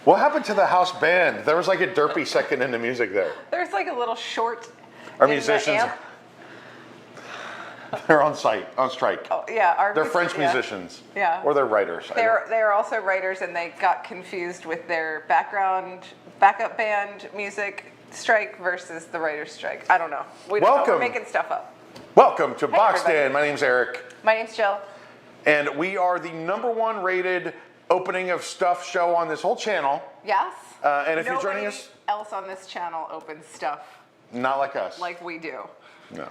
What happened to the house band? There was like a derpy second in the music there. There's like a little short. Our musicians, they're on strike. Oh, yeah. They're French musicians. Yeah. Or they're writers. They're also writers, and they got confused with their backup band music strike versus the writer's strike. I don't know. We don't know. We're making stuff up. Welcome to Boxed In. My name's Eric. My name's Jill. And we are the #1 rated opening of stuff show on this whole channel. Yes. And if you're joining us, else on this channel opens stuff. Not like us. Like we do. No.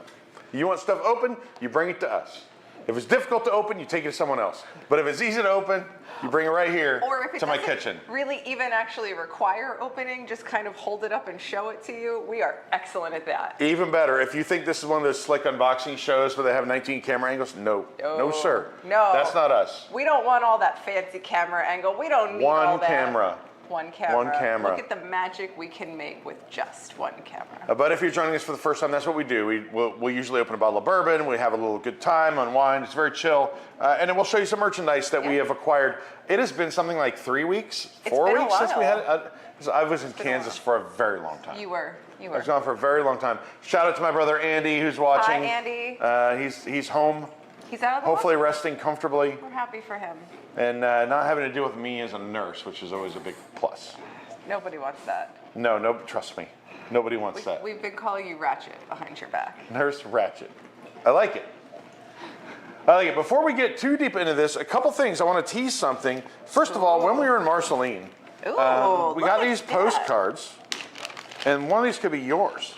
You want stuff open, you bring it to us. If it's difficult to open, you take it to someone else. But if it's easy to open, you bring it right here to my kitchen. Really even actually require opening, just kind of hold it up and show it to you. We are excellent at that. Even better, if you think this is one of those slick unboxing shows where they have 19 camera angles, no, sir. No. That's not us. We don't want all that fancy camera angle. We don't need all that. One camera. One camera. One camera. Look at the magic we can make with just one camera. But if you're joining us for the first time, that's what we do. We'll usually open a bottle of bourbon. We have a little good time, unwind. It's very chill. And then we'll show you some merchandise that we have acquired. It has been something like 3 weeks, 4 weeks since we had it. I was in Kansas for a very long time. You were. I was gone for a very long time. Shout out to my brother Andy, who's watching. Hi, Andy. He's home. He's out of the hopefully hospital. Resting comfortably. We're happy for him. And not having to deal with me as a nurse, which is always a big plus. Nobody wants that. No, trust me. Nobody wants that. We've been calling you Ratchet behind your back. Nurse Ratchet. I like it. I like it. Before we get too deep into this, a couple things. I want to tease something. First of all, when we were in Marceline, we got these postcards, and one of these could be yours.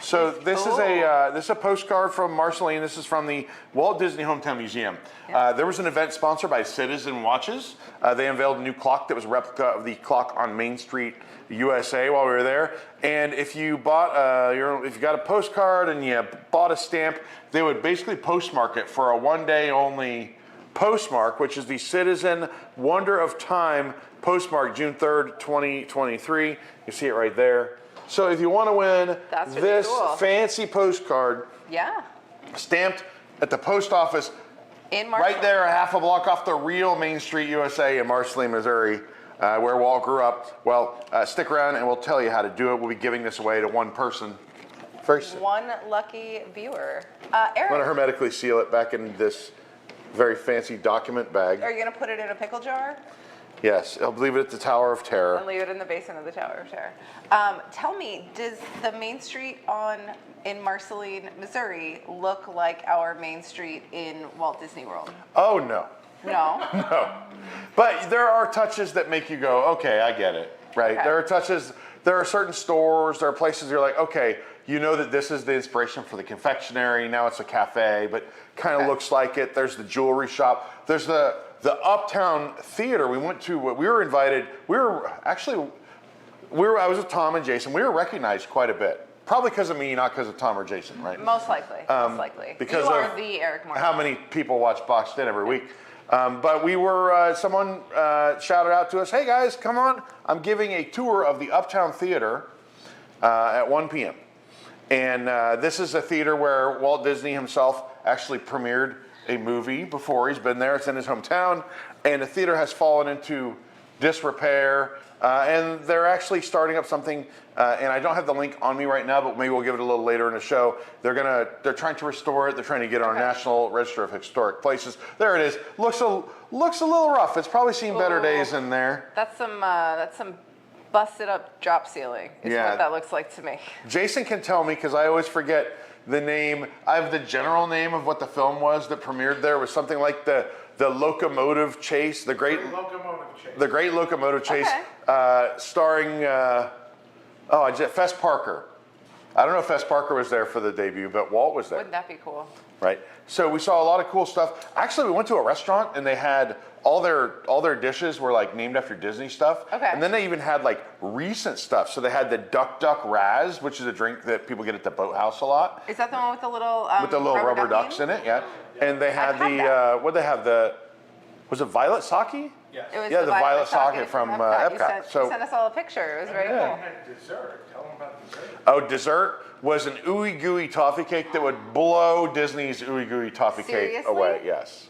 So this is a postcard from Marceline. This is from the Walt Disney Hometown Museum. There was an event sponsored by Citizen Watches. They unveiled a new clock that was a replica of the clock on Main Street, USA, while we were there. And if you bought, if you got a postcard and you bought a stamp, they would basically postmark it for a one-day only postmark, which is the Citizen Wonder of Time postmark, June 3rd, 2023. You see it right there. So if you want to win this fancy postcard, stamped at the post office, right there, a half a block off the real Main Street, USA in Marceline, Missouri, where Walt grew up. Well, stick around and we'll tell you how to do it. We'll be giving this away to one person. One lucky viewer. Eric. I'm going to hermetically seal it back in this very fancy document bag. Are you going to put it in a pickle jar? Yes, I'll leave it at the Tower of Terror. And leave it in the basin of the Tower of Terror. Tell me, does the Main Street in Marceline, Missouri look like our Main Street in Walt Disney World? Oh, no. No? No. But there are touches that make you go, okay, I get it, right? Okay. There are touches, there are certain stores, there are places you're like, okay, you know that this is the inspiration for the confectionery, now it's a cafe, but kind of looks like it. There's the jewelry shop. There's the Uptown Theater we went to. We were invited. I was with Tom and Jason. We were recognized quite a bit. Probably because of me, not because of Tom or Jason, right? Most likely. Most likely. Because you are the Eric Martin. How many people watch Boxed In every week? But we were. Someone shouted out to us, "Hey guys, come on! I'm giving a tour of the Uptown Theater at 1 p.m." And this is a theater where Walt Disney himself actually premiered a movie before. He's been there. It's in his hometown, and the theater has fallen into disrepair, and they're actually starting up something, and I don't have the link on me right now, but maybe we'll give it a little later in the show. They're trying to restore it. They're trying to get it on National Register of Historic Places. There it is. Looks a little rough. It's probably seen better days in there. That's some busted up drop ceiling is what that looks like to me. Jason can tell me, because I always forget the name. I have the general name of what the film was that premiered there. It was something like the Locomotive Chase, the Great Locomotive Chase, starring Fess Parker. I don't know if Fess Parker was there for the debut, but Walt was there. Wouldn't that be cool? Right. So we saw a lot of cool stuff. Actually, we went to a restaurant and they had all their dishes were like named after Disney stuff. Okay. And then they even had like recent stuff. So they had the Duck Duck Raz, which is a drink that people get at the boathouse a lot. Is that the one with the little rubber ducks in it? Yeah. And they had was it Violet Sake? Yes. It was the Violet Sake from Epcot. You sent us all a picture. It was very cool. Dessert. Tell them about dessert. Oh, dessert was an ooey gooey toffee cake that would blow Disney's ooey gooey toffee cake away. Yes.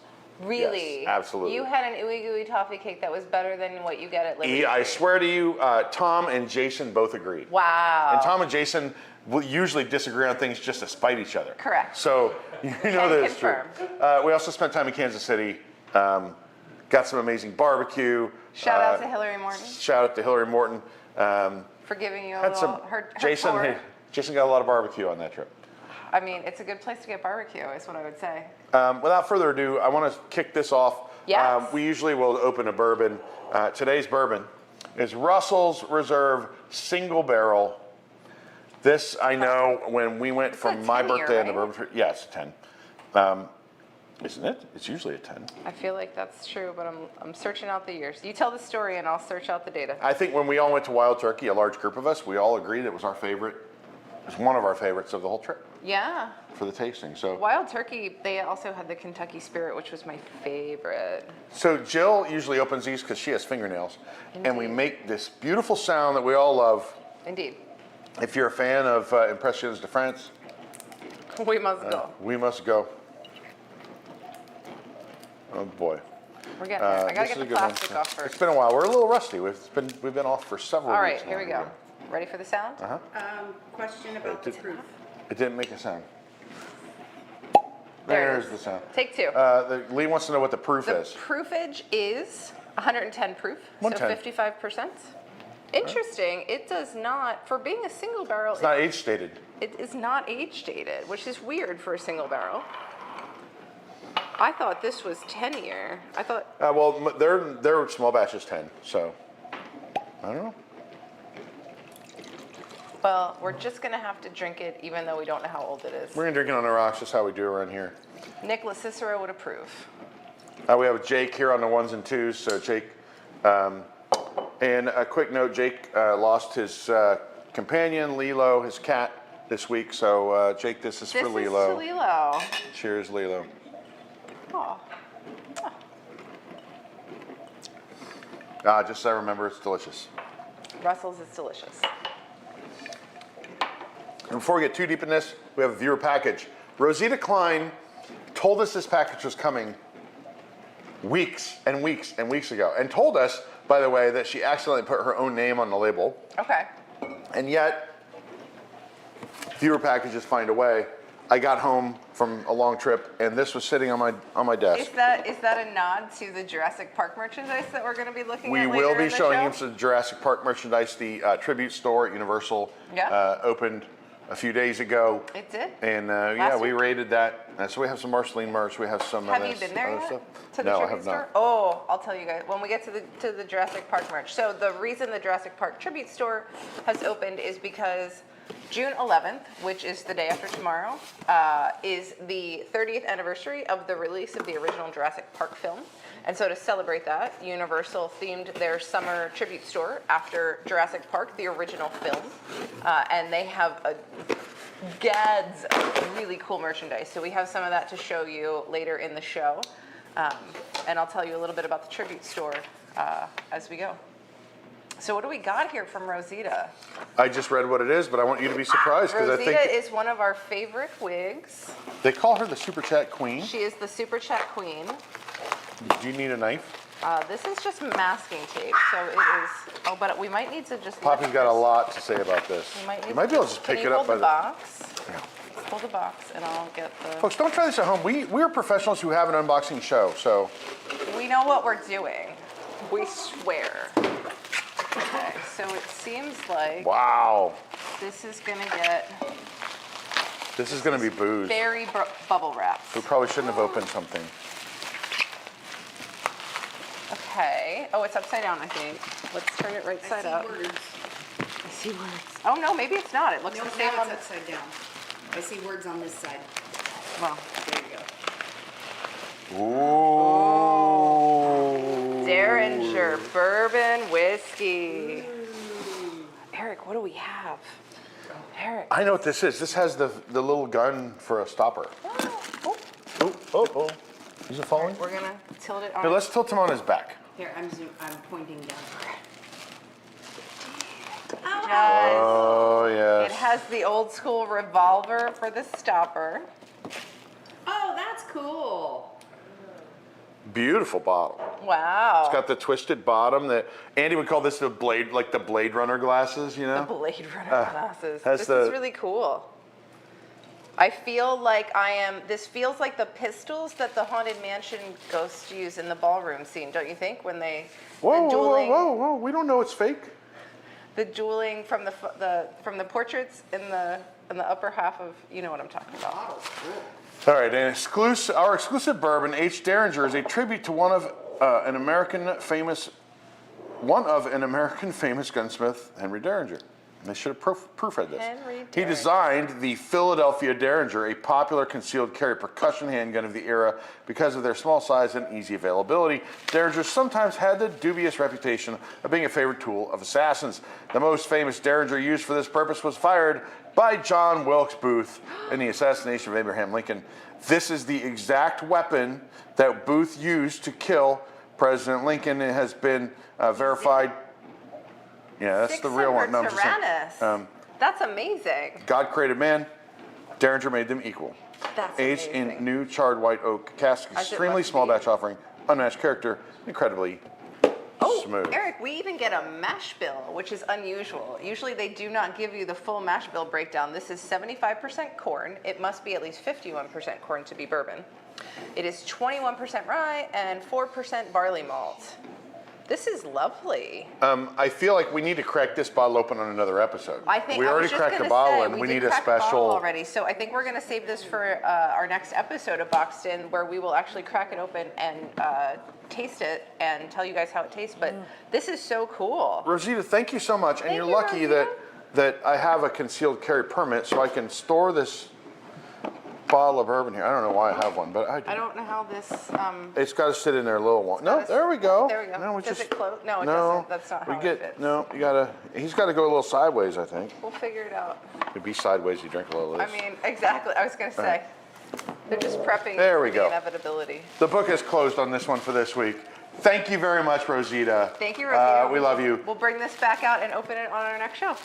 Really? Yes, absolutely. You had an ooey gooey toffee cake that was better than what you get at Liberty. I swear to you, Tom and Jason both agreed. Wow. And Tom and Jason will usually disagree on things just to spite each other. Correct. So you know that it's true. confirmed. We also spent time in Kansas City. Got some amazing barbecue. Shout out to Hillary Morton Shout out to Hillary Morton. for giving you a little her Jason, tour. Jason got a lot of barbecue on that trip. I mean, it's a good place to get barbecue, is what I would say. Without further ado, I want to kick this off. Yes. We usually will open a bourbon. Today's bourbon is Russell's Reserve Single Barrel. This, I know, when we went from a my 10 year, birthday and the right? bourbon trip. Yeah, it's a 10. Isn't it? It's usually a 10. I feel like that's true, but I'm searching out the years. You tell the story and I'll search out the data. I think when we all went to Wild Turkey, a large group of us, we all agreed it was our favorite. It was one of our favorites of the whole trip Yeah. for the tasting. So, Wild Turkey, they also had the Kentucky Spirit, which was my favorite. so Jill usually opens these because she has fingernails, and we Indeed. make this beautiful sound that we all love. Indeed. If you're a fan of Impressions de France, We must go. we must go. Oh boy. We're getting there. I This gotta is get a the good one. plastic off It's first. been a while. We're a little rusty. We've been off for several All weeks. right, here we now. go. Ready for the sound? Question about the proof. It didn't make a sound. There it There's is. the sound. Take two. Lee wants to know what the proof The is. proofage is 110 proof, 110. so 55%. Interesting. It does not, for being a single barrel, It's not age stated. it is not age dated, which is weird for a single barrel. I thought this was 10 year. I thought, Well, their small batch is 10, so I don't know. well, we're just gonna have to drink it even though we don't know how old it is. We're gonna drink it on the rocks. That's how we do around here. Nicholas Cicero would approve. We have Jake here on the ones and twos. So Jake, and a quick note: Jake lost his companion Lilo, his cat, this week. So Jake, this is This for is Lilo. to Lilo. Cheers, Lilo. Oh, Just so I remember, it's delicious. Russell's is delicious. And before we get too deep in this, we have a viewer package. Rosita Klein told us this package was coming weeks and weeks and weeks ago, and told us, by the way, that she accidentally put her own name on the label, Okay. and yet viewer packages find a way. I got home from a long trip, and this was sitting on my desk. Is that a nod to the Jurassic Park merchandise that we're going to be looking We at later will be in the showing show? you some Jurassic Park merchandise. The tribute store at Universal Yeah. opened a few days ago. It did. And yeah, Last we week? rated that. So we have some Marceline merch. We have some. Have of you this been there other yet? stuff. To the No, I tribute have store? not. Oh, I'll tell you guys when we get to the Jurassic Park merch. So the reason the Jurassic Park tribute store has opened is because June 11th, which is the day after tomorrow, is the 30th anniversary of the release of the original Jurassic Park film. And so to celebrate that, Universal themed their summer tribute store after Jurassic Park, the original film. And they have gads of really cool merchandise. So we have some of that to show you later in the show. And I'll tell you a little bit about the tribute store as we go. So what do we got here from Rosita? I just read what it is, but I want you to be surprised because I Rosita think is one of our favorite wigs. they call her the Super Chat Queen. She is the Super Chat Queen. Do you need a knife? This is just masking tape, so it is. Oh, but we might need to just. Poppy's got a lot to say about this. You might, You might be able to just Can pick you it up hold by the box? Hold the box, and I'll get the. Folks, don't try this at home. We're professionals who have an unboxing show, so We know what we're doing. We swear. Okay, so it seems like wow, this is gonna get this is going to be booze. very bubble wrapped. We probably shouldn't have opened something. Okay. Oh, it's upside down, I think. Let's turn it right side up. Words. I see words. Oh no, maybe it's not. It looks No, the same now on it's the. upside down. I see words on this side. Well, There you go. Ooh. Derringer Bourbon Whiskey. Eric, what do we have? Eric. I know what this is. This has the little gun for a stopper. Oh, Oh. Is it falling? we're gonna tilt it on. Here, let's tilt him on his back. Here, I'm pointing down. Guys, Oh, it yes. has the old school revolver for the stopper. Oh, that's cool. Beautiful bottle. Wow. It's got the twisted bottom that Andy would call this the Blade, like the Blade Runner glasses, you know? The Blade Runner glasses. has This the- is really cool. I feel like this feels like the pistols that the Haunted Mansion ghosts use in the ballroom scene, don't you think? When they, Whoa, the dueling, whoa, we don't know it's fake. the dueling from the portraits in the upper half of, you know what I'm talking about. Bottle's cool. All right, our exclusive bourbon, H. Derringer, is a tribute to one of an American famous gunsmith, Henry Derringer. And they should have proofread this. Henry He Derringer. designed the Philadelphia Derringer, a popular concealed carry percussion handgun of the era because of their small size and easy availability. Derringers sometimes had the dubious reputation of being a favorite tool of assassins. The most famous Derringer used for this purpose was fired by John Wilkes Booth in the assassination of Abraham Lincoln. This is the exact weapon that Booth used to kill President Lincoln. It has been verified. Yeah, that's the real one. No, I'm just saying. Tyrannus. That's amazing. God created man. Derringer made them equal. That's Aged amazing. in new charred white oak cask, As it extremely must small be. batch offering, unmatched character, incredibly smooth. Eric, we even get a mash bill, which is unusual. Usually they do not give you the full mash bill breakdown. This is 75% corn. It must be at least 51% corn to be bourbon. It is 21% rye and 4% barley malt. This is lovely. I feel like we need to crack this bottle open on another episode. I think we I was already just cracked the gonna bottle say, and we did need a crack the bottle special. already. So I think we're going to save this for our next episode of Boxed In, where we will actually crack it open and taste it and tell you guys how it tastes. But this is so cool. Rosita, thank you so much. And Thank you're you, lucky Rosita. that I have a concealed carry permit so I can store this bottle of bourbon here. I don't know why I have one, but I do. I don't know how this. It's got to sit in there a little long. No, there we go. There we go. No, we Does just, it close? No, it no, doesn't. That's not how we it get, fits. No, you gotta. He's got to go a little sideways, I think. We'll figure it out. It'd be sideways. You drink a little of I this. mean, exactly. I was going to say. They're just prepping There for we the go. inevitability. The book is closed on this one for this week. Thank you very much, Rosita. Thank you, Rosita. We love you. We'll bring this back out and open it on our next show.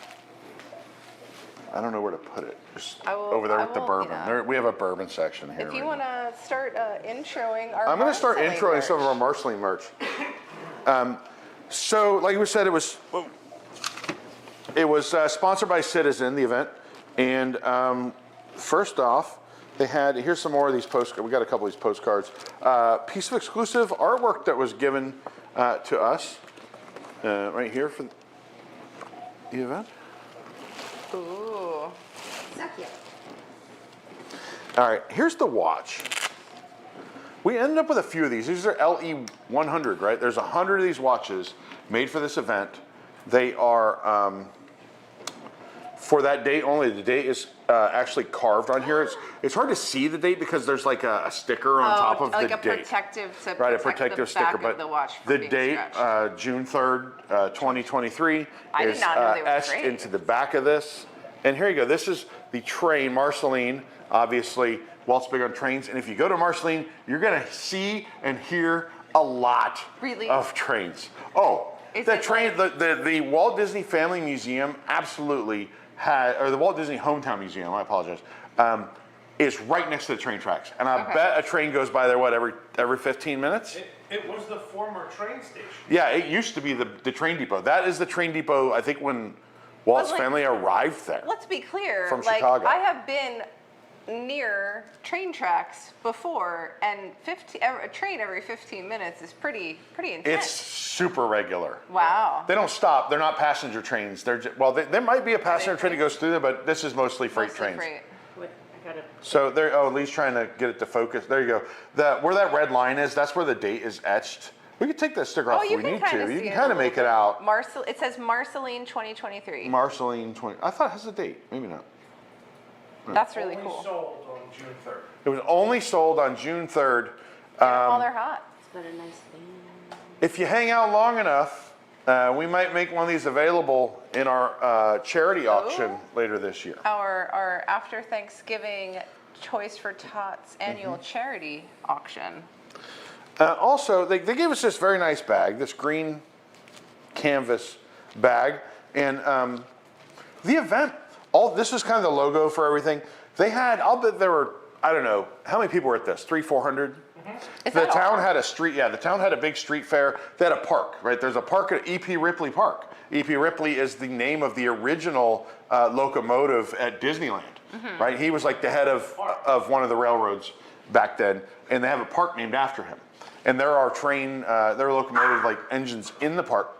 I don't know where to put it. Just I will- over there I with the will, bourbon. yeah. There, we have a bourbon section here. If you right want to start introing our I'm going to start Marceline introing some of our merch. Marceline merch. So, like we said, it was sponsored by Citizen, the event, and first off, they had, here's some more of these postcards. We got a couple of these postcards. Piece of exclusive artwork that was given to us right here for the event. Ooh. Suck ya. All right, here's the watch. We ended up with a few of these. These are LE 100, right? There's 100 of these watches made for this event. They are for that date only. The date is actually carved on here. It's hard to see the date because there's like a sticker on top of like the a date. protective to Right, a protect protective the sticker, back but of the watch from the being date, scratched. June 3rd, 2023, I did is not know they were etched trained. into the back of this. And here you go. This is the train, Marceline. Obviously, Walt's big on trains, and if you go to Marceline, you're gonna see and hear a lot Really? of trains. Oh, Is the it train, the Walt Disney Family Museum absolutely had, or the Walt Disney Hometown Museum, I apologize, is right next to the train tracks. And I Okay. bet a train goes by there, what, every 15 minutes? It was the former train station. Yeah, it used to be the train depot. That is the train depot, I think, when Walt's But, like, family arrived there. Let's be clear. From like, Chicago. I have been near train tracks before, and a train every 15 minutes is pretty intense. It's super regular. Wow. They don't stop. They're not passenger trains. They're just, well, there might be a passenger train that goes through there, but this is mostly freight Mostly trains. freight. What, I gotta, So there. Oh, Lee's trying to get it to focus. There you go. Where that red line is, that's where the date is etched. We could take that sticker off Oh, if you we can need kind to. of You see can it kind a of make it little out. bit. It says Marceline 2023. Marceline 20. I thought it has a date. Maybe not. That's really Only cool. sold on June 3rd. It was only sold on June 3rd. While they're hot. it's got a nice thing. If you hang out long enough, we might make one of these available in our charity auction later this year. Our after Thanksgiving Toys for Tots annual Mm-hmm. charity auction. Also, they gave us this very nice bag, this green canvas bag, and the event. This is kind of the logo for everything. They had, I'll bet there were, I don't know, how many people were at this? 300-400? Is The that town all? had a street, yeah, the town had a big street fair. They had a park, right? There's a park at E.P. Ripley Park. E.P. Ripley is the name of the original locomotive at Disneyland, right? He was like the head of one of the railroads back then, and they have a park named after him. And there are there are locomotive like engines in the park.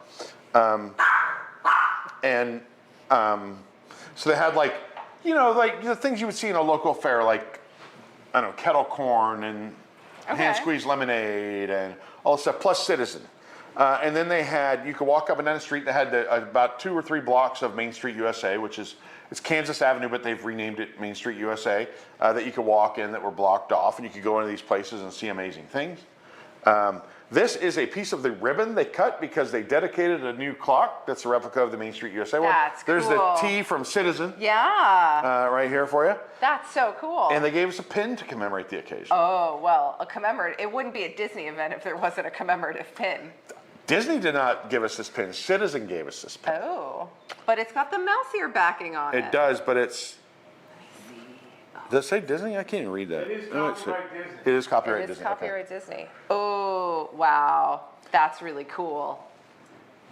So they had like, you know, like the things you would see in a local fair, like, I don't know, kettle corn and hand squeezed lemonade and all this stuff, plus Citizen. And then they had, you could walk up and down the street, they had about 2 or 3 blocks of Main Street USA, which is, it's Kansas Avenue, but they've renamed it Main Street USA, that you could walk in that were blocked off, and you could go into these places and see amazing things. This is a piece of the ribbon they cut because they dedicated a new clock that's a replica of the Main Street USA one. That's There's cool. the T from Citizen Yeah. right here for you. That's so cool. And they gave us a pin to commemorate the occasion. Oh, well, a commemorative, it wouldn't be a Disney event if there wasn't a commemorative pin. Disney did not give us this pin. Citizen gave us this pin. Oh, but it's got the mouse ear backing on it. It does, but it's... Does it say Disney? I can't even read that. It is Oh, it's- copyright Disney. It is copyright It is Disney. okay. copyright Disney. Oh, wow. That's really cool.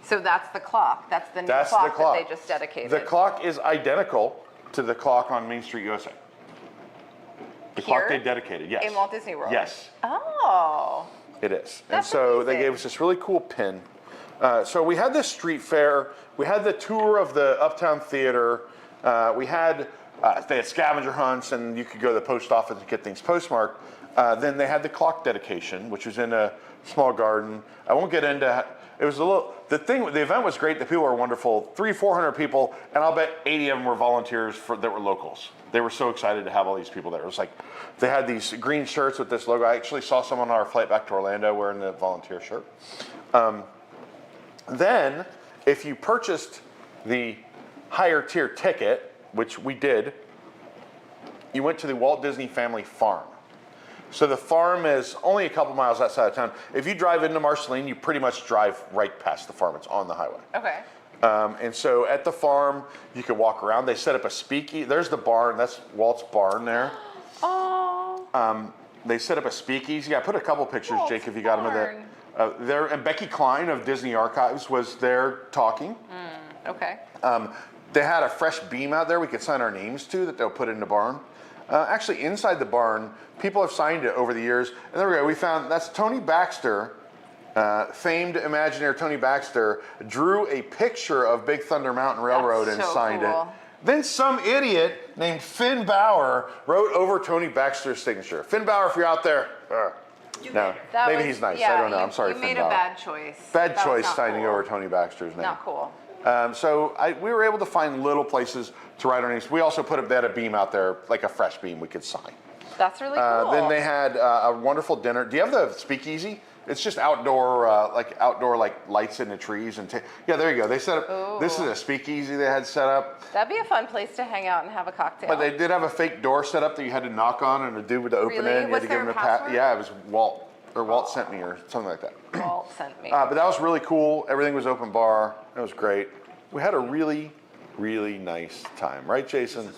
So that's the clock. That's the new That's clock, the clock. that they just dedicated. The clock is identical to the clock on Main Street USA. The clock Here? they dedicated, yes. In Walt Disney World? Yes, Oh. it is. And That's so they amazing. gave us this really cool pin. So we had this street fair. We had the tour of the Uptown Theater. They had scavenger hunts, and you could go to the post office and get things postmarked. Then they had the clock dedication, which was in a small garden. I won't get into it. Was a little. The event was great. The people were wonderful. 300-400 people, and I'll bet 80 of them were volunteers that were locals. They were so excited to have all these people there. It was like they had these green shirts with this logo. I actually saw someone on our flight back to Orlando wearing the volunteer shirt. Then, if you purchased the higher tier ticket, which we did, you went to the Walt Disney Family Farm. So the farm is only a couple miles outside of town. If you drive into Marceline, you pretty much drive right past the farm. It's on the highway. Okay. And so at the farm, you could walk around. They set up a speakeasy. There's the barn. That's Walt's barn there. Oh. They set up a speakeasy. I put a couple pictures, Walt's Jake, if you got them of barn. that. There, and Becky Klein of Disney Archives was there talking. Okay. They had a fresh beam out there we could sign our names to that they'll put in the barn. Actually, inside the barn, people have signed it over the years. And there we go. We found that's Tony Baxter, famed Imagineer Tony Baxter, drew a picture of Big Thunder Mountain Railroad That's and so signed cool. it. Then some idiot named Finn Bauer wrote over Tony Baxter's signature. Finn Bauer, if you're out there, no, That maybe was- he's nice. yeah, I don't know. I'm sorry, You Finn made Bauer. a bad choice. Bad That was choice not signing cool. over Tony Baxter's name. Not cool. So we were able to find little places to write our names. We also they had a beam out there, like a fresh beam we could sign. That's really cool. Then they had a wonderful dinner. Do you have the speakeasy? It's just outdoor lights in the trees and yeah, there you go. They set up. This is a speakeasy they had set up. That'd be a fun place to hang out and have a cocktail. But they did have a fake door set up that you had to knock on, and a dude would open Really? it. And you Was had to give there him a a pat. password? Yeah, it was Walt. Or Walt sent me, or something like that. Walt sent me. But that was really cool. Everything was open bar. It was great. We had a really, really nice time, right, Jason?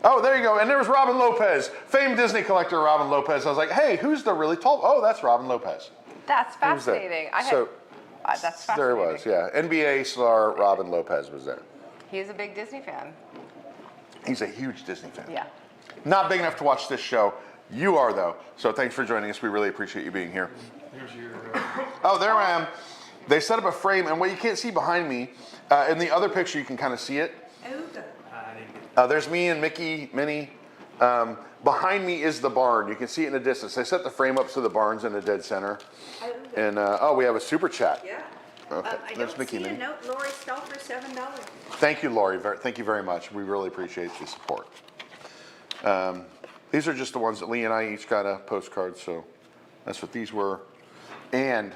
Oh, there you go. And there was Robin Lopez, famed Disney collector Robin Lopez. I was like, hey, who's the really tall? Oh, that's Robin Lopez. That's Who was that? fascinating. That's fascinating. There he was, yeah. NBA star Robin Lopez was there. He's a big Disney fan. He's a huge Disney fan. Yeah. Not big enough to watch this show. You are, though. So thanks for joining us. We really appreciate you being here. Oh, there I am. They set up a frame, and what you can't see behind me, in the other picture, you can kind of see it. There's me and Mickey, Minnie. Behind me is the barn. You can see it in the distance. They set the frame up so the barn's in the dead center. And we have a super chat. Yeah. Okay, I there's don't Mickey see a Minnie. note, Lori Stauffer, $7. Thank you, Lori. Thank you very much. We really appreciate the support. These are just the ones that Lee and I each got a postcard, so that's what these were. And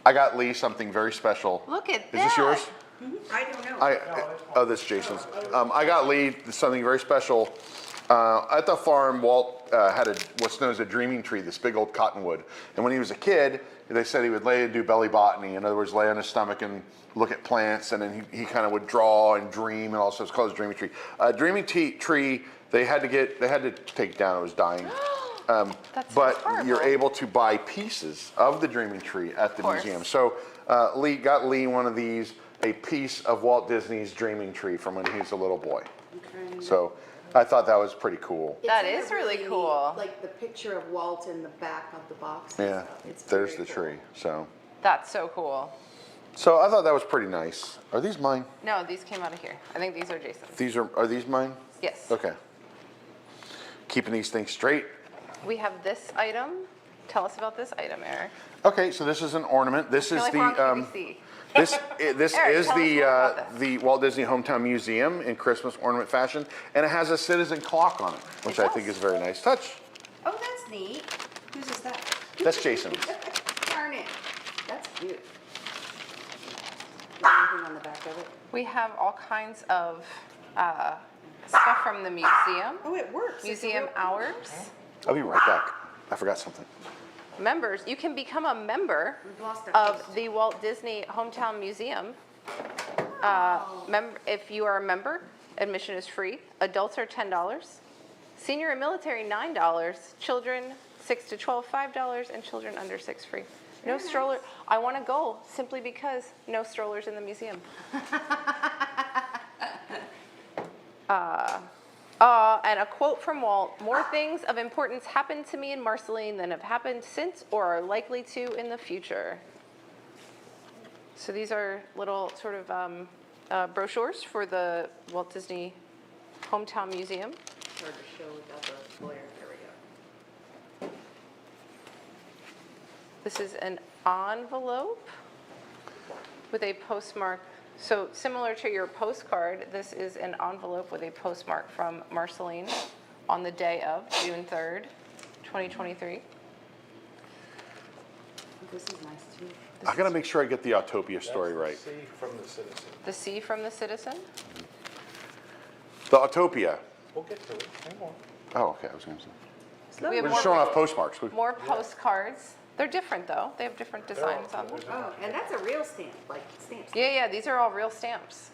I got Lee something very special. Look at Is this yours? I don't know. Oh, this is Jason's. I got Lee something very special. At the farm, Walt had what's known as a dreaming tree, this big old cottonwood. And when he was a kid, they said he would lay and do belly botany. In other words, lay on his stomach and look at plants, and then he kind of would draw and dream, and also it's called his dreaming tree. Dreaming tree, they had to take down. It was dying. That's but horrible. you're able to buy pieces of the Dreaming Tree at the course. museum. So Lee got one of these, a piece of Walt Disney's Dreaming Tree from when he was a little boy. Okay. So I thought that was pretty cool. That It's in is a really neat- cool. Like the picture of Walt in the back of the box. and Yeah, stuff. It's there's very the cool. tree. So That's so cool. I thought that was pretty nice. Are these mine? No, these came out of here. I think these are Jason's. Are these mine? Yes. Okay. Keeping these things straight. We have this item. Tell us about this item, Eric. Okay, so this is an ornament. This I is feel like we're on the QVC. this Eric, is tell us more about this. the Walt Disney Hometown Museum in Christmas ornament fashion, and it has a citizen clock on it, which I think does. is a very nice touch. Oh, that's neat. Whose is that? That's Jason's. Darn it. That's cute. Anything on the back of it? We have all kinds of stuff from the museum. Oh, it works. It's a Museum real- hours. I'll be right back. I forgot something. Members, you can become a member We've lost our of host. the Walt Disney Hometown Museum. If you are a member, admission is free. Adults are $10. Senior and military, $9. Children, 6 to 12, $5, and children under 6 free. No stroller. I want to go simply because no strollers in the museum. And a quote from Walt: "More things of importance happened to me in Marceline than have happened since or are likely to in the future." So these are little sort of brochures for the Walt Disney Hometown Museum. Hard to show without the glare. There we go. This is an envelope with a postmark. So similar to your postcard, this is an envelope with a postmark from Marceline on the day of June 3rd, 2023. This is nice too. I gotta make sure I get the Autopia story right. See from the citizen. The C from the citizen. The Autopia. We'll get to it. Hang on. Oh, okay. I was gonna say. We have We're just showing off postmarks. more postcards. They're different though. They have different designs on them. Oh, and that's a real stamp, like stamps. Yeah, these are all real stamps.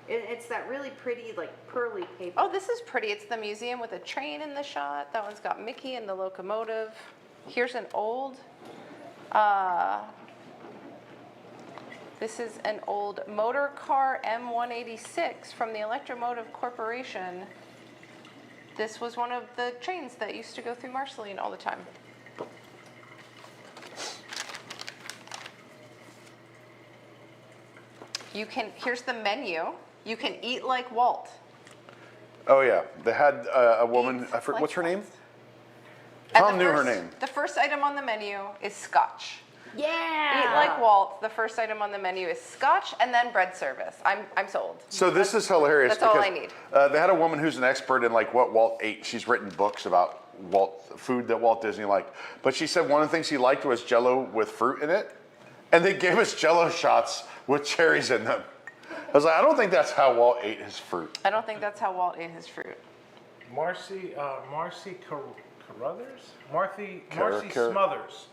It's that really pretty, like pearly paper. Oh, this is pretty. It's the museum with a train in the shot. That one's got Mickey and the locomotive. Here's an old, this is an old motor car M186 from the Electromotive Corporation. This was one of the trains that used to go through Marceline all the time. Here's the menu. You can eat like Walt. Oh yeah, they had a woman. Eat like What's her name? Walt. And Tom the knew her first- name. The first item on the menu is scotch. Yeah. Eat like Walt. The first item on the menu is scotch and then bread service. I'm sold. So this is hilarious. That's all because, I need. They had a woman who's an expert in like what Walt ate. She's written books about food that Walt Disney liked. But she said one of the things he liked was Jell-O with fruit in it, and they gave us Jell-O shots with cherries in them. I was like, I don't think that's how Walt ate his fruit. I don't think that's how Walt ate his fruit. Marcy Carruthers? Marcy Car- Smothers. is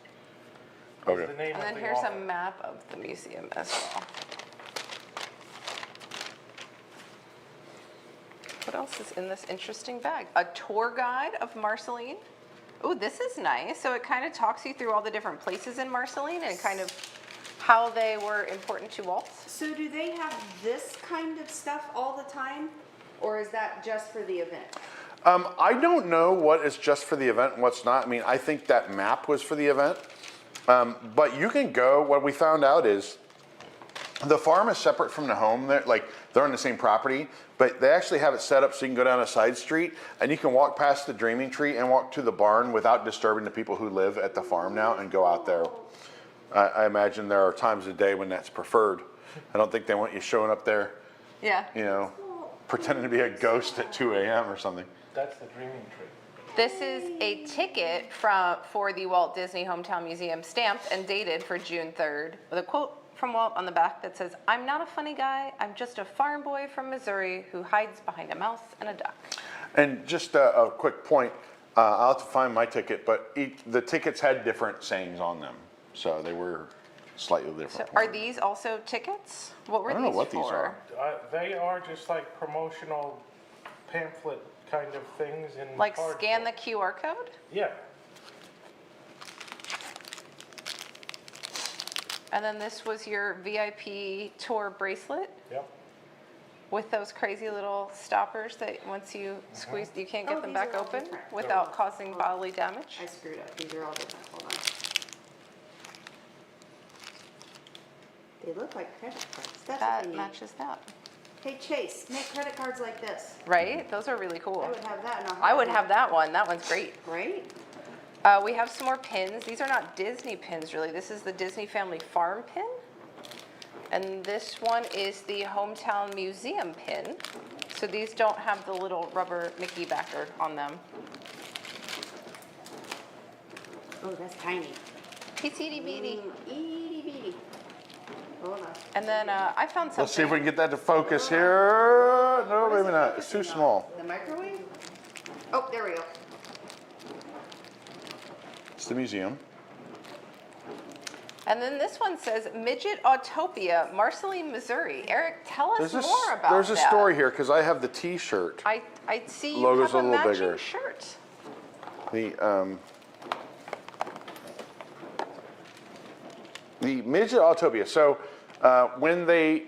Okay. the name And of then the here's author. a map of the museum as well. What else is in this interesting bag? A tour guide of Marceline. Oh, this is nice. So it kind of talks you through all the different places in Marceline and kind of how they were important to Walt. So do they have this kind of stuff all the time? Or is that just for the event? I don't know what is just for the event and what's not. I mean, I think that map was for the event. But you can go, what we found out is the farm is separate from the home. They're on the same property, but they actually have it set up so you can go down a side street and you can walk past the Dreaming Tree and walk to the barn without disturbing the people who live at the farm now and go out there. I imagine there are times of day when that's preferred. I don't think they want you showing up there, Yeah. pretending to be a ghost at 2 a.m. or something. That's the Dreaming Tree. This is a ticket for the Walt Disney Hometown Museum, stamped and dated for June 3rd, with a quote from Walt on the back that says, "I'm not a funny guy, I'm just a farm boy from Missouri who hides behind a mouse and a duck." And just a quick point, I'll have to find my ticket, but the tickets had different sayings on them, so they were slightly So different. are these also tickets? What were I don't these know what these for? are. They are just like promotional pamphlet kind of things in Like cardboard. scan the QR code? Yeah. And then this was your VIP tour bracelet Yep. with those crazy little stoppers that once you squeeze, you can't Oh, get them these back are all open different. without causing bodily damage. I screwed up. These are all different. Hold on. They look like credit cards. That's what That they need. matches that. Hey Chase, make credit cards like this. Right? Those are really cool. I would have that in a I would heartbeat. have that one. That one's great. Right? We have some more pins. These are not Disney pins, really. This is the Disney Family Farm pin. And this one is the Hometown Museum pin. So these don't have the little rubber Mickey backer on them. Oh, that's tiny. It's itty bitty. Itty bitty. Hold on. And then I found something. Let's see if we can get that to focus here. No, What is maybe it not. It's too focusing on? small. The microwave? Oh, there we go. It's the museum. And then this one says Midget Autopia, Marceline, Missouri. Eric, tell us There's more about there's a that. story here because I have the T-shirt. I see you Logo's have a a little matching bigger. shirt. The midget Autopia. So when they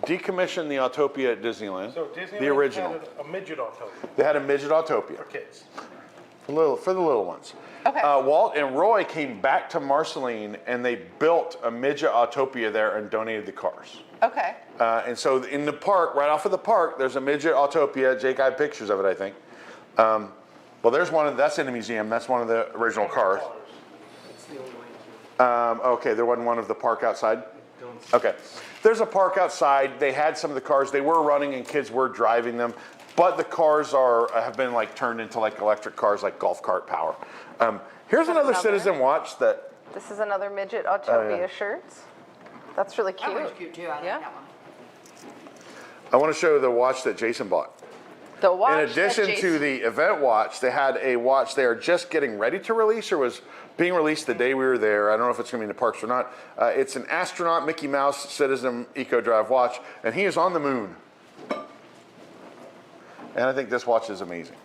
decommissioned the Autopia at Disneyland, So Disneyland the original, had a midget Autopia they had a midget Autopia for kids. for the little ones. Okay. Walt and Roy came back to Marceline and they built a midget Autopia there and donated the cars. Okay. And so in the park, right off of the park, there's a midget Autopia. Jake, I have pictures of it, I think. Well, there's one, that's in the museum. That's one of the original cars. It's the only way Okay, there wasn't one of the park outside? Okay. There's a park outside. They had some of the cars. They were running and kids were driving them. But the cars have been like turned into like electric cars, like golf cart power. Here's another another? Citizen watch that, This is another Midget Autopia yeah. shirt. That's really cute. That one's cute too. I like Yeah. that one. I want to show you the watch that Jason bought. The watch. In addition that to Jason- the event watch, they had a watch they are just getting ready to release or was being released the day we were there. I don't know if it's going to be in the parks or not. It's an astronaut Mickey Mouse Citizen Eco Drive watch, and he is on the moon. And I think this watch is amazing.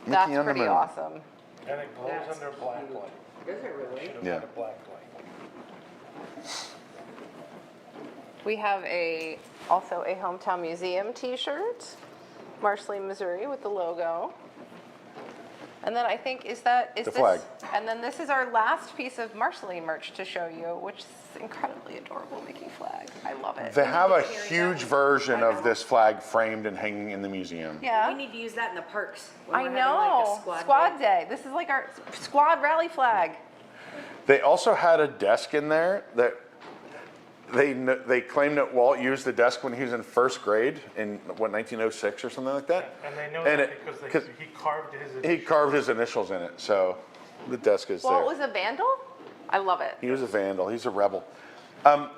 That's Mickey on the pretty moon. awesome. And it glows That's under black light. Is it really? Should have Yeah. had a black light. We have also a Hometown Museum t-shirt, Marceline, Missouri with the logo. And then I think, is The this, flag. and then this is our last piece of Marceline merch to show you, which is incredibly adorable Mickey flag. I love it. They have a carry huge that. version of this flag framed and hanging in the museum. Yeah. We need to use that in the parks. when I we're having, know. like, a squad day. day. This is like our squad rally flag. They also had a desk in there that they claimed that Walt used the desk when he was in first grade in, 1906 or something like that. And they know And that it- because he carved his. He carved his initials in it, so the desk is Walt there. was a vandal? I love it. He was a vandal. He's a rebel.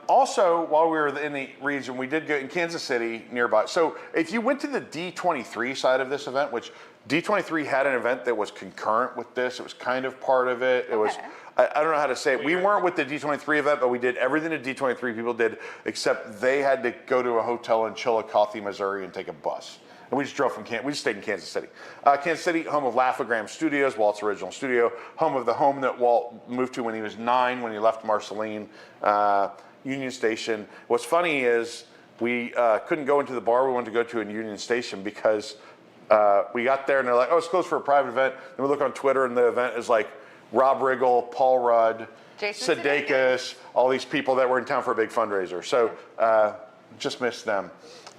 Also, while we were in the region, we did go in Kansas City nearby. So if you went to the D23 side of this event, which D23 had an event that was concurrent with this, it was kind of part of it. It was, Okay. I don't know how to say it. We weren't with the D23 event, but we did everything the D23 people did, except they had to go to a hotel in Chillicothe, Missouri and take a bus. And we just drove from we just stayed in Kansas City. Kansas City, home of Laugh-O-Gram Studios, Walt's original studio, home of the home that Walt moved to when he was 9, when he left Marceline, Union Station. What's funny is we couldn't go into the bar we wanted to go to in Union Station because we got there and they're like, oh, it's closed for a private event. And we look on Twitter and the event is like Rob Riggle, Paul Rudd, Jason Sudeikis, all these people that were in town for a big fundraiser. So just missed them.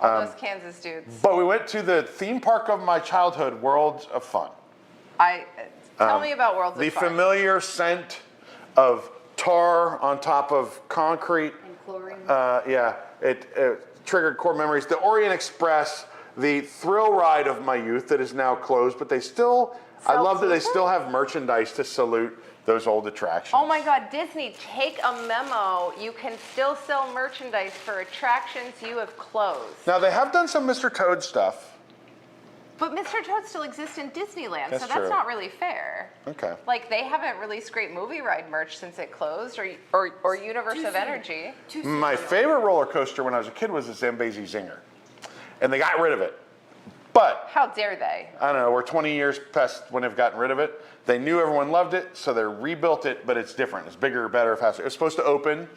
All those Kansas dudes. But we went to the theme park of my childhood, Worlds of Fun. Tell me about Worlds The of Fun. familiar scent of tar on top of concrete. And chlorine. Yeah, it triggered core memories. The Orient Express, the thrill ride of my youth that is now closed, but they still, I love that they still have merchandise to salute those old attractions. Oh my God, Disney, take a memo. You can still sell merchandise for attractions you have closed. Now they have done some Mr. Toad stuff. But Mr. Toad still exists in Disneyland, That's so that's true. not really fair. Okay. Like, they haven't released great movie ride merch since it closed, or Universe Too of soon. Energy. Too soon. My favorite roller coaster when I was a kid was the Zambezi Zinger. And they got rid of it. But How dare they? I don't know, we're 20 years past when they've gotten rid of it. They knew everyone loved it, so they rebuilt it, but it's different. It's bigger, better, faster. It was supposed to open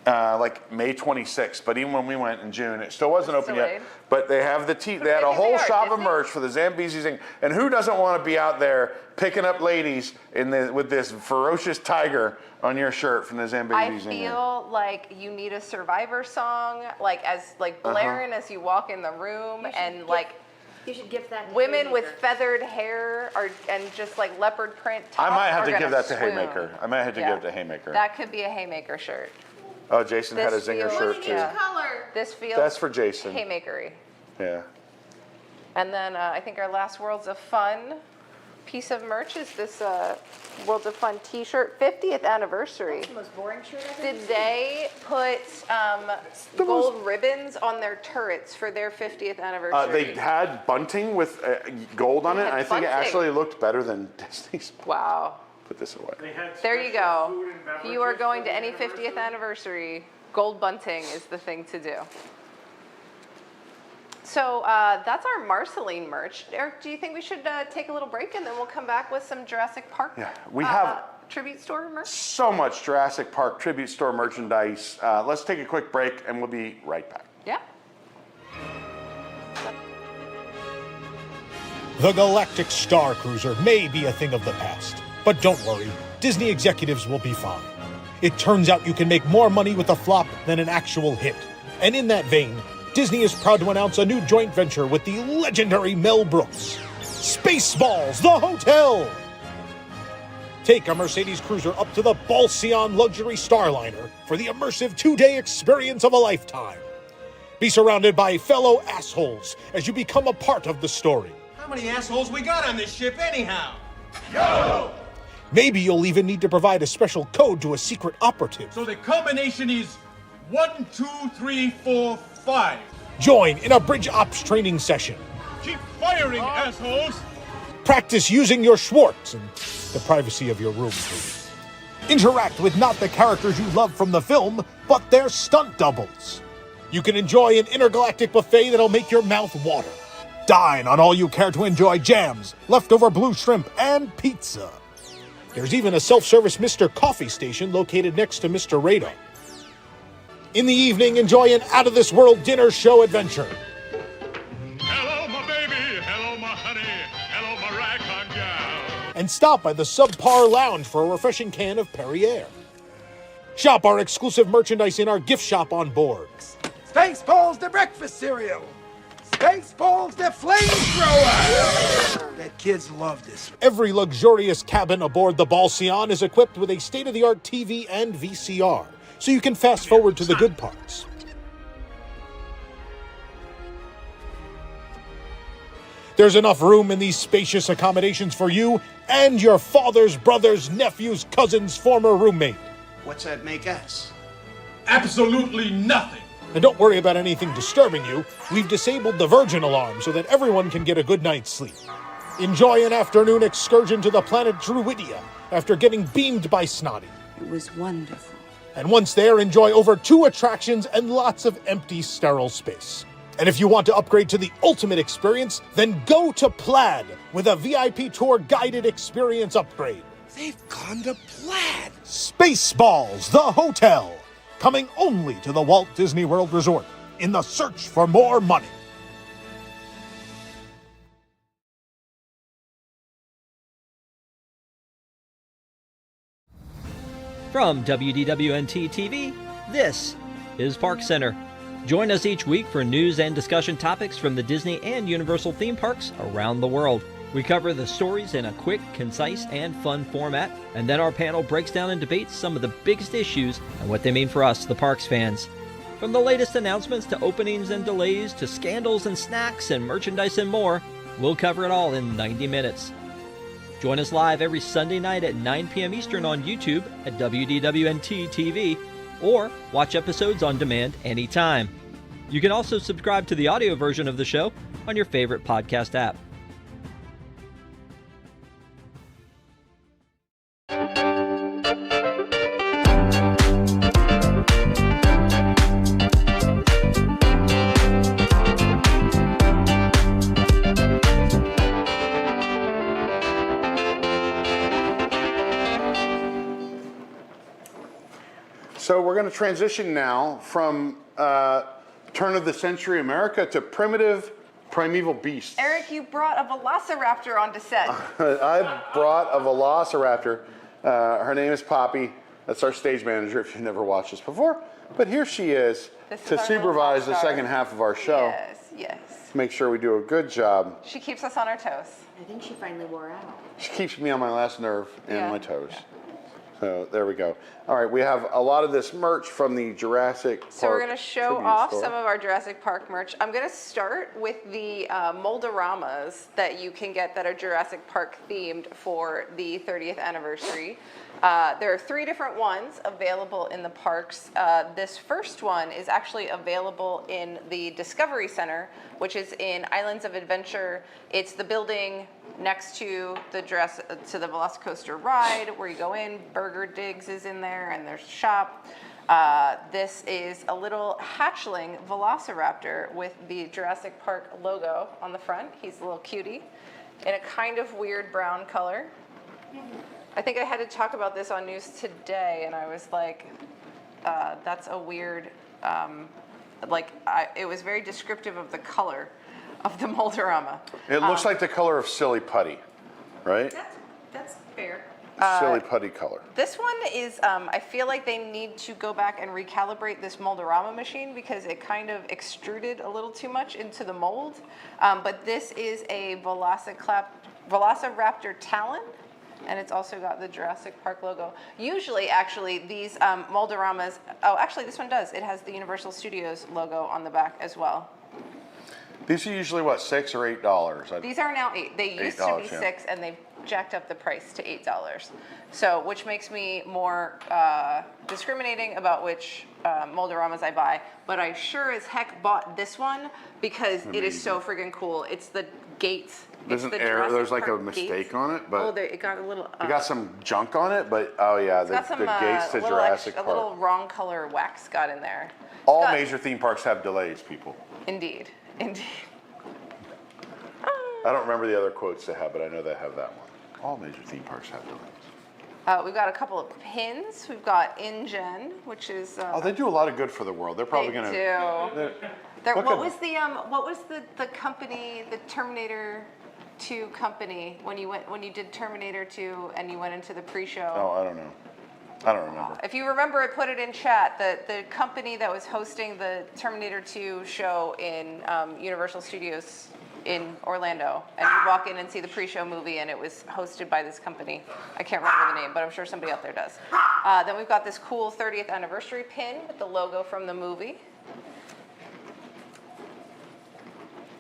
like May 26th, but even when we went in June, it still wasn't open delayed. yet. But they have the they had a maybe whole they are shop of Disney? merch for the Zambezi thing. And who doesn't want to be out there picking up ladies with this ferocious tiger on your shirt from the Zambezi I thing? feel like you need a Survivor song, like blaring as you walk in the room, and like You should give that to women with Haymaker. feathered hair and just like leopard print tops. I might have are to give gonna that to swoon. Haymaker. I might have to Yeah. give it to Haymaker. That could be a Haymaker shirt. Oh, Jason had a This zinger feels- shirt too. yeah. Color. This feels That's for Jason. Haymakery. Yeah. And then I think our last Worlds of Fun piece of merch is this Worlds of Fun T-shirt, 50th anniversary. That's the most boring shirt I've ever Did they put gold ribbons on their turrets for their 50th anniversary? They had bunting with gold on it, They and had I think it bunting. actually looked better than Disney's. Wow. Put this away. They had There you special go. food and If you are beverages going for to the any 50th anniversary, gold bunting is the thing to do. So that's our Marceline merch. Eric, do you think we should take a little break and then we'll come back with some Jurassic Park Yeah, we have tribute store merch? so much Jurassic Park tribute store merchandise. Let's take a quick break, and we'll be right back. Yeah. The Galactic Star Cruiser may be a thing of the past, but don't worry, Disney executives will be fine. It turns out you can make more money with a flop than an actual hit. And in that vein, Disney is proud to announce a new joint venture with the legendary Mel Brooks. Spaceballs, the hotel! Take a Mercedes Cruiser up to the Balsion Luxury Starliner for the immersive 2-day experience of a lifetime. Be surrounded by fellow assholes as you become a part of the story. How many assholes we got on this ship anyhow? Maybe you'll even need to provide a special code to a secret operative. So the combination is 1, 2, 3, 4, 5. Join in a bridge ops training session. Keep firing, assholes! Practice using your Schwartz in the privacy of your room, please. Interact with not the characters you love from the film, but their stunt doubles. You can enjoy an intergalactic buffet that'll make your mouth water. Dine on all you care to enjoy jams, leftover blue shrimp, and pizza. There's even a self-service Mr. Coffee station located next to Mr. Radar. In the evening, enjoy an out-of-this-world dinner show adventure. Hello, my baby! Hello, my honey! Hello, my ragtime gal! And stop by the Subpar Lounge for a refreshing can of Perrier. Shop our exclusive merchandise in our gift shop on board. Spaceballs the breakfast cereal. Spaceballs the flamethrower. That kids love this. Every luxurious cabin aboard the Balsion is equipped with a state-of-the-art TV and VCR, so you can fast forward to the good parts. There's enough room in these spacious accommodations for you and your father's brother's nephew's cousin's former roommate. What's that make us? Absolutely nothing! And don't worry about anything disturbing you. We've disabled the Virgin alarm so that everyone can get a good night's sleep. Enjoy an afternoon excursion to the planet Druidia after getting beamed by Snotty. It was wonderful. And once there, enjoy over 2 attractions and lots of empty, sterile space. And if you want to upgrade to the ultimate experience, then go to Plaid with a VIP tour guided experience upgrade. They've gone to Plaid. Spaceballs, the hotel. Coming only to the Walt Disney World Resort in the search for more money. From WDWNT TV, this is Park Center. Join us each week for news and discussion topics from the Disney and Universal theme parks around the world. We cover the stories in a quick, concise, and fun format, and then our panel breaks down and debates some of the biggest issues and what they mean for us, the parks fans. From the latest announcements to openings and delays to scandals and snacks and merchandise and more, we'll cover it all in 90 minutes. Join us live every Sunday night at 9 p.m. Eastern on YouTube at WDWNT TV, or watch episodes on demand anytime. You can also subscribe to the audio version of the show on your favorite podcast app. transition now from turn of the century America to primitive primeval beasts. Eric, you brought a velociraptor onto set. I brought a velociraptor. Her name is Poppy. That's our stage manager if you've never watched this before. But here she is to supervise the second half of our show. Yes, yes. Make sure we do a good job. She keeps us on our toes. I think she finally wore out. She keeps me on my last nerve and Yeah. my toes. So there we go. All right, we have a lot of this merch from the Jurassic Park. So we're going to show tribute off store. some of our Jurassic Park merch. I'm going to start with the moldoramas that you can get that are Jurassic Park themed for the 30th anniversary. There are 3 different ones available in the parks. This first one is actually available in the Discovery Center, which is in Islands of Adventure. It's the building next to the Velocicoaster ride where you go in. Burger Digs is in there, and there's a shop. This is a little hatchling velociraptor with the Jurassic Park logo on the front. He's a little cutie in a kind of weird brown color. I think I had to talk about this on News Today, and I was like, that's a weird, it was very descriptive of the color of the Moldorama. It looks like the color of silly putty, right? That's fair. Silly putty color. This one is, I feel like they need to go back and recalibrate this Moldorama machine because it kind of extruded a little too much into the mold. But this is a Velociraptor Talon, and it's also got the Jurassic Park logo. Usually, actually, these Moldoramas, oh, actually, this one does. It has the Universal Studios logo on the back as well. These are usually, what, $6 or $8? These are now $8. They used to be $8, yeah. $6, and they've jacked up the price to $8. So, which makes me more discriminating about which Moldoramas I buy. But I sure as heck bought this one because it is so friggin' cool. It's the gates. There's an error. There's like a mistake on it, but it got a little. it got some junk on it. But oh yeah, the gates to Jurassic Park. A little wrong color wax got in there. All major theme parks have delays, people. Indeed, indeed. I don't remember the other quotes they have, but I know they have that one. All major theme parks have delays. We've got a couple of pins. We've got InGen, which is. Oh, they do a lot of good for the world. They're probably going to. They do. What was the company, the Terminator 2 company, when you did Terminator 2 and you went into the pre-show? Oh, I don't know. I don't remember. If you remember, I put it in chat. The company that was hosting the Terminator 2 show in Universal Studios in Orlando, and you walk in and see the pre-show movie, and it was hosted by this company. I can't remember the name, but I'm sure somebody out there does. Then we've got this cool 30th anniversary pin with the logo from the movie.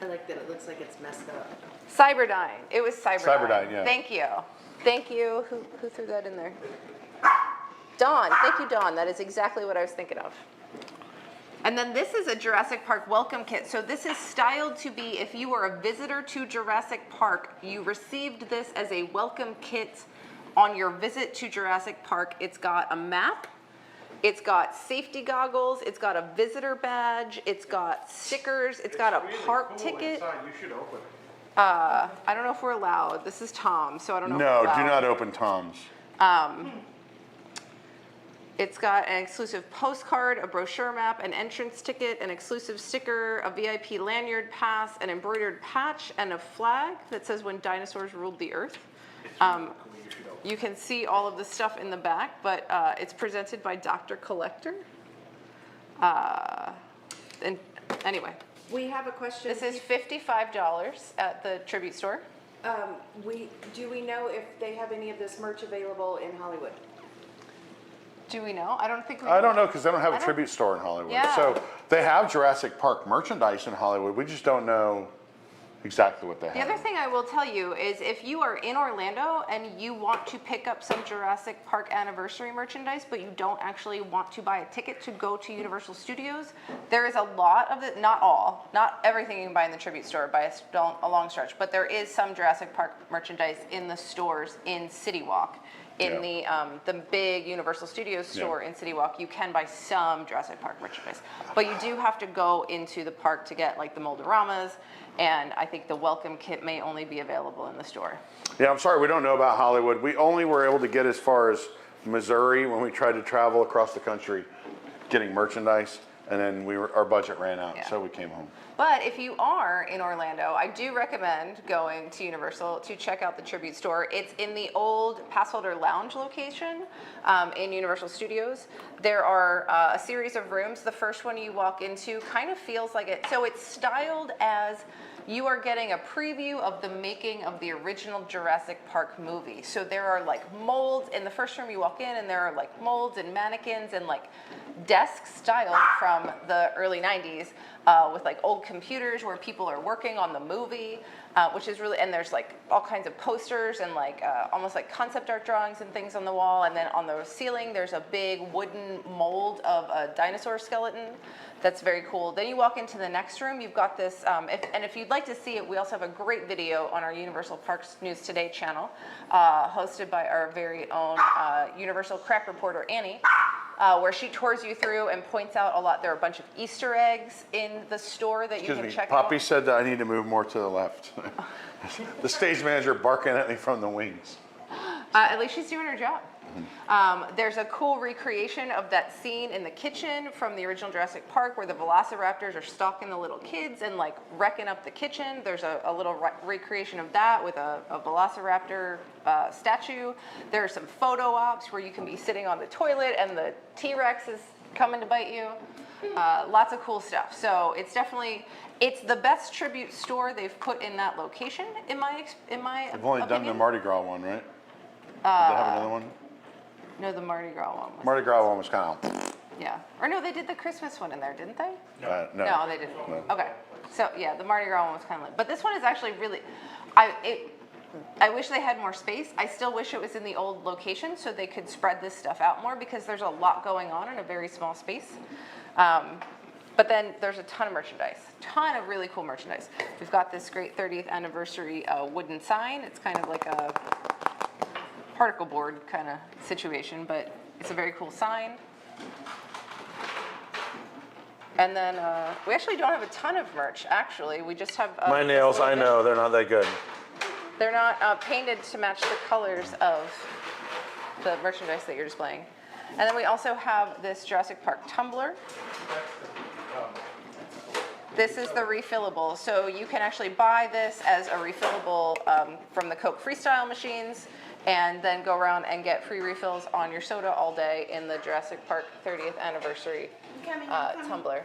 I like that it looks like it's messed up. Cyberdyne. It was Cyberdyne. Cyberdyne, yeah. Thank you. Thank you. Who threw that in there? Dawn. Thank you, Dawn. That is exactly what I was thinking of. And then this is a Jurassic Park welcome kit. So this is styled to be, if you were a visitor to Jurassic Park, you received this as a welcome kit on your visit to Jurassic Park. It's got a map. It's got safety goggles. It's got a visitor badge. It's got stickers. It's got a park ticket. You should open it. I don't know if we're allowed. This is Tom, so I don't know if No, we're allowed. do not open Tom's. It's got an exclusive postcard, a brochure map, an entrance ticket, an exclusive sticker, a VIP lanyard pass, an embroidered patch, and a flag that says "When Dinosaurs Ruled the Earth." You can see all of the stuff in the back, but it's presented by Dr. Collector. And anyway, We have a question. this is $55 at the tribute store. Do we know if they have any of this merch available in Hollywood? Do we know? I don't think we I don't know because they don't have I a don't- tribute store in Hollywood. Yeah. So they have Jurassic Park merchandise in Hollywood. We just don't know exactly what they have. The other thing I will tell you is if you are in Orlando and you want to pick up some Jurassic Park anniversary merchandise, but you don't actually want to buy a ticket to go to Universal Studios, there is a lot of it, not all, not everything you can buy in the tribute store by a long stretch, but there is some Jurassic Park merchandise in the stores in City Walk. In the big Universal Studios store in City Walk, you can buy some Jurassic Park merchandise. But you do have to go into the park to get like the Moldoramas, and I think the welcome kit may only be available in the store. Yeah, I'm sorry, we don't know about Hollywood. We only were able to get as far as Missouri when we tried to travel across the country. getting merchandise, and then our budget ran out, Yeah. so we came home. But if you are in Orlando, I do recommend going to Universal to check out the Tribute Store. It's in the old Passholder Lounge location in Universal Studios. There are a series of rooms. The first one you walk into kind of feels like it. So it's styled as you are getting a preview of the making of the original Jurassic Park movie. So there are like molds in the first room you walk in, and there are like molds and mannequins and like desks styled from the early 90s with like old computers where people are working on the movie, which is really, and there's like all kinds of posters and like almost like concept art drawings and things on the wall. And then on the ceiling, there's a big wooden mold of a dinosaur skeleton. That's very cool. Then you walk into the next room, you've got this, and if you'd like to see it, we also have a great video on our Universal Parks News Today channel, hosted by our very own Universal crack reporter, Annie, where she tours you through and points out a lot. There are a bunch of Easter eggs in the store that you can check out. Poppy said that I need to move more to the left. The stage manager barking at me from the wings. At least she's doing her job. There's a cool recreation of that scene in the kitchen from the original Jurassic Park where the velociraptors are stalking the little kids and like wrecking up the kitchen. There's a little recreation of that with a velociraptor statue. There are some photo ops where you can be sitting on the toilet and the T-Rex is coming to bite you. Lots of cool stuff. So it's definitely, it's the best tribute store they've put in that location in my I've only opinion. done the Mardi Gras one, right? Did they have another one? No, the Mardi Gras one was. Mardi Gras one was kind of. Yeah. Or no, they did the Christmas one in there, didn't they? No. No, they didn't. No. Okay. So yeah, the Mardi Gras one was kind of like, but this one is actually really, I wish they had more space. I still wish it was in the old location so they could spread this stuff out more because there's a lot going on in a very small space. But then there's a ton of merchandise, ton of really cool merchandise. We've got this great 30th anniversary wooden sign. It's kind of like a particle board kind of situation, but it's a very cool sign. And then we actually don't have a ton of merch, actually. We just have My nails, I know, they're not that good. They're not painted to match the colors of the merchandise that you're displaying. And then we also have this Jurassic Park tumbler. This is the refillable. So you can actually buy this as a refillable from the Coke Freestyle machines and then go around and get free refills on your soda all day in the Jurassic Park 30th anniversary tumbler.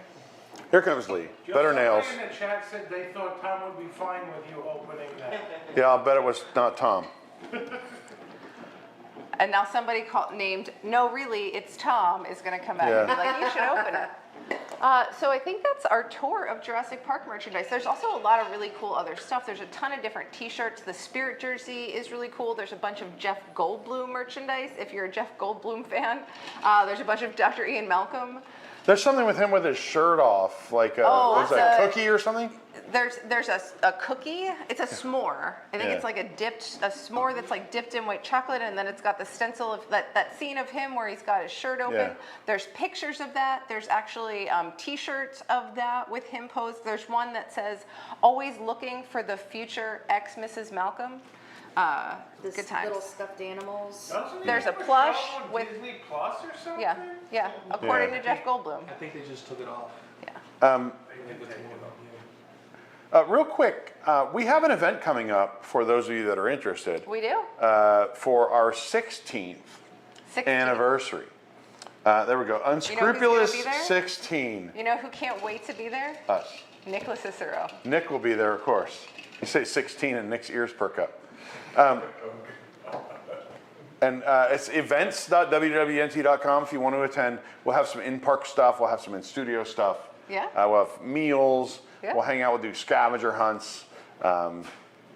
Here comes Lee. Better nails. Somebody in the chat said they thought Tom would be fine with you opening that. Yeah, I'll bet it was not Tom. And now somebody named, no, really, it's Tom, is going to come back and be like, you should open it. So I think that's our tour of Jurassic Park merchandise. There's also a lot of really cool other stuff. There's a ton of different t-shirts. The Spirit jersey is really cool. There's a bunch of Jeff Goldblum merchandise. If you're a Jeff Goldblum fan, there's a bunch of Dr. Ian Malcolm. There's something with him with his shirt off, like was that a cookie or something? There's a cookie. It's a s'more. I think it's like a s'more that's like dipped in white chocolate, and then it's got the stencil of that scene of him where he's got his shirt open. Yeah. There's pictures of that. There's actually t-shirts of that with him posed. There's one that says, "Always looking for the future ex Mrs. Malcolm." This good times. little stuffed animals. There's a plush with Disney Plus or something? yeah. According to Jeff Goldblum. I think they just took it off. Real quick, we have an event coming up for those of you that are interested. We do. For our 16th anniversary. There we go. Unscrupulous be there? 16. You know who can't wait to be there? Us. Nicholas Cicero. Nick will be there, of course. You say 16 and Nick's ears perk up. And it's events.wdwnt.com if you want to attend. We'll have some in-park stuff. We'll have some in-studio stuff. Yeah. We'll have meals. Yeah. We'll hang out. We'll do scavenger hunts.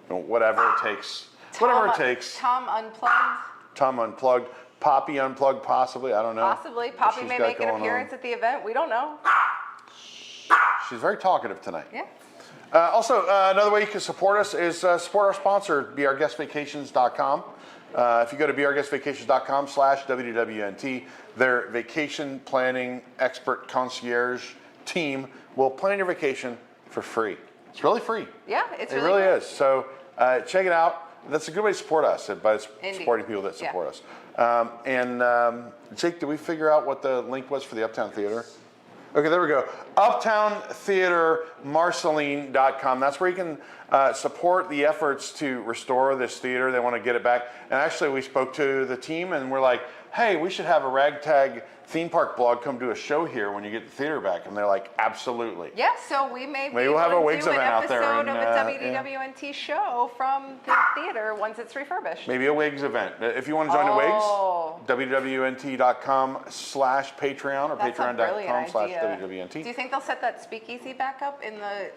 Whatever it takes. Whatever it takes. Tom Unplugged. Tom Unplugged. Poppy Unplugged, possibly. I don't know. Possibly. Poppy may make an appearance at the event. We don't know. She's very talkative tonight. Yeah. Also, another way you can support us is support our sponsor, BeOurGuestVacations.com. If you go to BeOurGuestVacations.com/WDWNT, their vacation planning expert concierge team will plan your vacation for free. It's really free. Yeah, it really cool. is. So check it out. That's a good way to support us by Indeed. supporting people that support us. Jake, did we figure out what the link was for the Uptown Theater? Okay, there we go. UptownTheaterMarceline.com. That's where you can support the efforts to restore this theater. They want to get it back. And actually, we spoke to the team and we're like, hey, we should have a ragtag theme park blog come do a show here when you get the theater back. And they're like, absolutely. Yeah, so we may be Maybe able we'll have a to WIGS do an event out there episode and, of a WDWNT show from the theater once it's refurbished. Maybe a WIGS event. If you want to join the WIGS, WWNT.com/Patreon or That's a brilliant idea. Patreon.com/WWNT. Do you think they'll set that speakeasy back up in the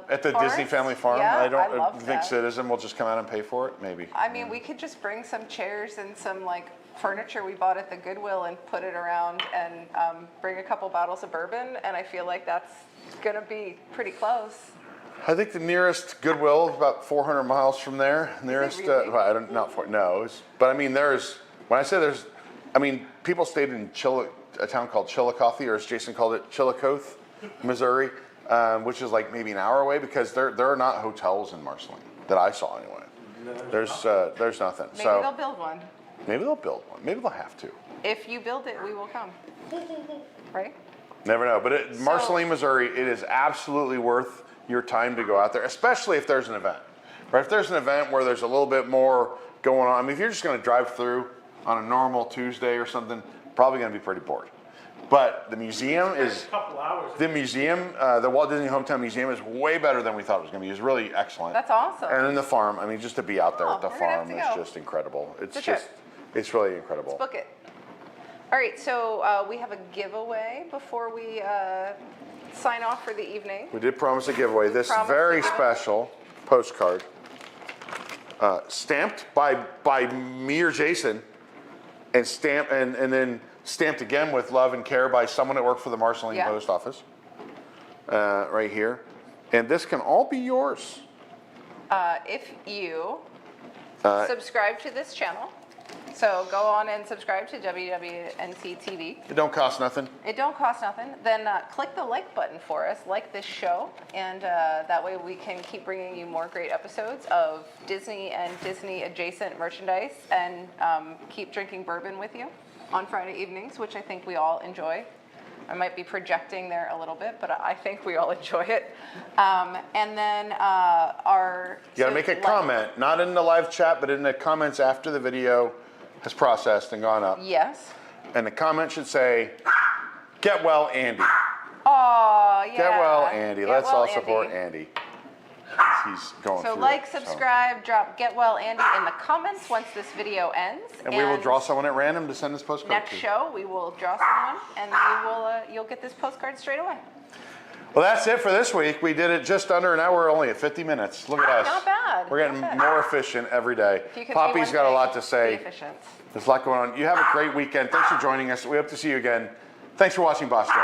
At the forest? Disney Family Farm? Yeah, I don't love think that. Citizen will just come out and pay for it. Maybe. I mean, we could just bring some chairs and some like furniture we bought at the Goodwill and put it around and bring a couple bottles of bourbon, and I feel like that's gonna be pretty close. I think the nearest Goodwill is about 400 miles from there. Nearest, really? well, I don't, not for, no, but I mean, when I say there's, I mean, people stayed in a town called Chillicothe, or as Jason called it, Chillicothe, Missouri, which is like maybe an hour away, because there are not hotels in Marceline that I saw anyway. There's nothing. Maybe So they'll build one. maybe they'll build one. Maybe they'll have to. If you build it, we will come. Right? Never know. But Marceline, Missouri, it is absolutely worth your time to go out there, especially if there's an event. Right? If there's an event where there's a little bit more going on. I mean, if you're just going to drive through on a normal Tuesday or something, probably going to be pretty bored. But the museum is, A couple hours. the Walt Disney Hometown Museum is way better than we thought it was going to be. It's really excellent. That's awesome. And then the farm, I mean, just to be out there Oh, at the we're gonna have farm to is go. just incredible. It's a trip. it's really incredible. Book it. All right, so we have a giveaway before we sign off for the evening. We did promise a giveaway. This promised a very giveaway. special postcard, stamped by me or Jason, and then stamped again with love and care by someone that worked for the Marceline Yeah. Post Office, right here. And this can all be yours. If you subscribe to this channel, so go on and subscribe to WDWNT TV. It don't cost nothing. It don't cost nothing. Then click the like button for us, like this show, and that way we can keep bringing you more great episodes of Disney and Disney adjacent merchandise, and keep drinking bourbon with you on Friday evenings, which I think we all enjoy. I might be projecting there a little bit, but I think we all enjoy it. And then You gotta make a comment, not in the live chat, but in the comments after the video has processed and gone up. Yes. And the comment should say, "Get well, Andy." Oh, yeah. Get well, Andy. Get Let's well, all support Andy. He's going So through like, it, subscribe, drop Get Well Andy in the comments once this video ends. And we will draw someone at random to send this postcard Next to. show, we will draw someone, and you'll get this postcard straight away. Well, that's it for this week. We did it just under an hour, only at 50 minutes. Look at us. Not bad. We're getting Not bad. more efficient every day. If you could be Poppy's one got a thing, lot to say. be efficient. There's a lot going on. You have a great weekend. Thanks for joining us. We hope to see you again. Thanks for watching Boxed In.